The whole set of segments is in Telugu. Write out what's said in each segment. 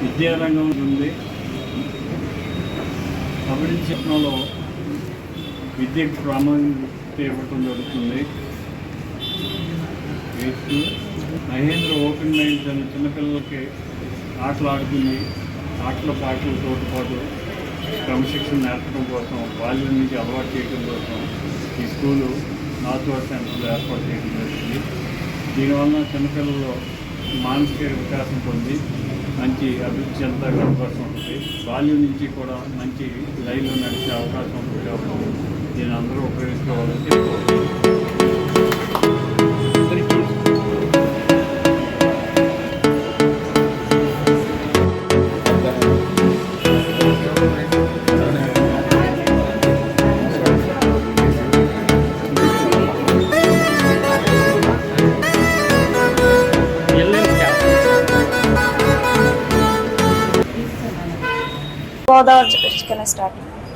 విద్యారంగం ఉంది. అభివృద్ధి క్షేత్రంలో విద్యకు ప్రాముఖ్యత ఇవ్వటం జరుగుతుంది. మహేంద్ర ఓపెన్ మైండ్స్ అనే చిన్నపిల్లలకి ఆటలు ఆడుకుని ఆటల పాటలతో పాటు క్రమశిక్షణ నేర్పడం కోసం బాల్యం నుంచి అలవాటు చేయడం కోసం ఈ స్కూలు నార్త్ సెంటర్లో ఏర్పాటు చేయడం జరిగింది. దీనివల్ల చిన్నపిల్లల్లో మానసిక వికాసం పొంది మంచి అభివృద్ధి చెందడానికి అవకాశం ఉంటుంది. బాల్యం నుంచి కూడా మంచి లైన్లో నడిచే అవకాశం ఉంటుంది. కాబట్టి దీన్ని అందరూ ఉపయోగించుకోవాలని చెప్పుకోవాలి.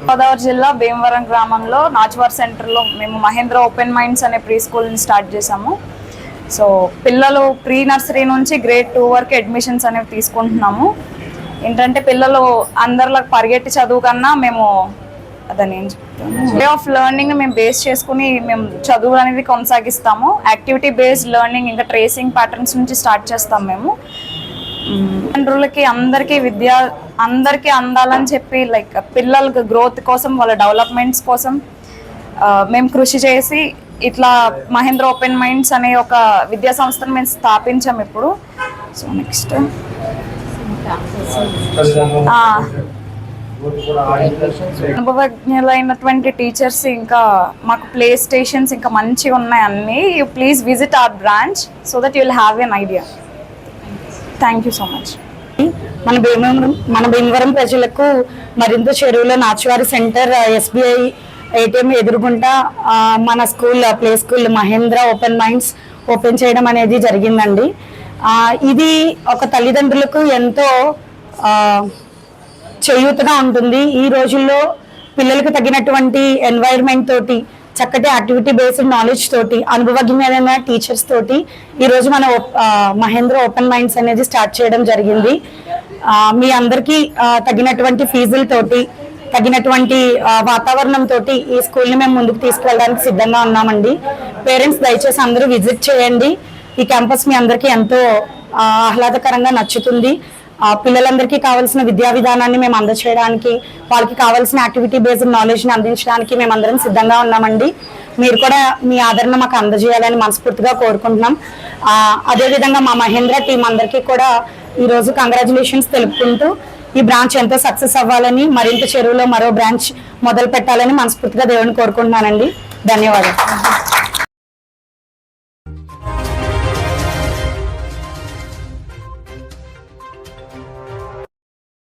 గోదావరి జిల్లా భీమవరం గ్రామంలో నాచువార్ సెంటర్లో మేము మహేంద్ర ఓపెన్ మైండ్స్ అనే ప్రీ స్కూల్ని స్టార్ట్ చేసాము. సో పిల్లలు ప్రీ నర్సరీ నుంచి గ్రేడ్ 2 వరకు అడ్మిషన్స్ అనేవి తీసుకుంటున్నాము. ఏంటంటే పిల్లలు అందరిలో పరిగెట్టి చదువు కన్నా మేము అదని ఏం చెప్తాము, వే ఆఫ్ లెర్నింగ్ మేము బేస్ చేసుకుని మేము చదువు అనేది కొనసాగిస్తాము. యాక్టివిటీ బేస్డ్ లెర్నింగ్ ఇంకా ట్రేసింగ్ ప్యాటర్న్స్ నుంచి స్టార్ట్ చేస్తాం మేము. తల్లిదండ్రులకి అందరికీ అందాలని చెప్పి లైక్ పిల్లల గ్రోత్ కోసం వాళ్ళ డెవలప్మెంట్స్ కోసం మేము కృషి చేసి ఇట్లా మహేంద్ర ఓపెన్ మైండ్స్ అనే ఒక విద్యా సంస్థను మేము స్థాపించాము ఇప్పుడు. సో నెక్స్ట్ అనుభవజ్ఞులైనటువంటి టీచర్స్ ఇంకా మాకు ప్లే స్టేషన్స్ ఇంకా మంచిగా ఉన్నాయి అన్నీ. You please visit our branch so that you will have an idea. Thank you so much. మన భీమవరం ప్రజలకు మరింత చెరువులో నాచువారి సెంటర్ SBI ATM ఎదురుగుంటా మన school play school Mahendra open minds open చేయడం అనేది జరిగిందండి. ఇది ఒక తల్లిదండ్రులకు ఎంతో చేయూతగా ఉంటుంది. ఈ రోజుల్లో పిల్లలకు తగినటువంటి ఎన్వైర్న్మెంట్ తోటి చక్కటి యాక్టివిటీ బేస్డ్ నాలెడ్జ్ తోటి అనుభవజ్ఞమైన టీచర్స్ తోటి ఈరోజు మన మహేంద్ర ఓపెన్ మైండ్స్ అనేది స్టార్ట్ చేయడం జరిగింది. మీ అందరికీ తగినటువంటి ఫీజులతోటి తగినటువంటి వాతావరణం తోటి ఈ స్కూల్ని మేము ముందుకు తీసుకెళ్ళడానికి సిద్ధంగా ఉన్నామండి. పేరెంట్స్ దయచేసి అందరూ విజిట్ చేయండి. ఈ క్యాంపస్ మీ అందరికీ ఎంతో ఆహ్లాదకరంగా నచ్చుతుంది. పిల్లలందరికీ కావాల్సిన విద్యా విధానాన్ని మేము అందచేయడానికి, వాళ్ళకి కావాల్సిన యాక్టివిటీ బేస్డ్ నాలెడ్జ్ని అందించడానికి మేము అందరం సిద్ధంగా ఉన్నామండి. మీరు కూడా మీ ఆదరణ మాకు అందజేయాలని మనస్ఫూర్తిగా కోరుకుంటున్నాం. అదేవిధంగా మా మహేంద్ర టీం అందరికీ కూడా ఈరోజు కంగ్రాచులేషన్స్ తెలుపుకుంటూ ఈ బ్రాంచ్ ఎంతో సక్సెస్ అవ్వాలని, మరింత చెరువులో మరో బ్రాంచ్ మొదలు పెట్టాలని మనస్ఫూర్తిగా దేవుని కోరుకుంటున్నానండి. ధన్యవాదాలు.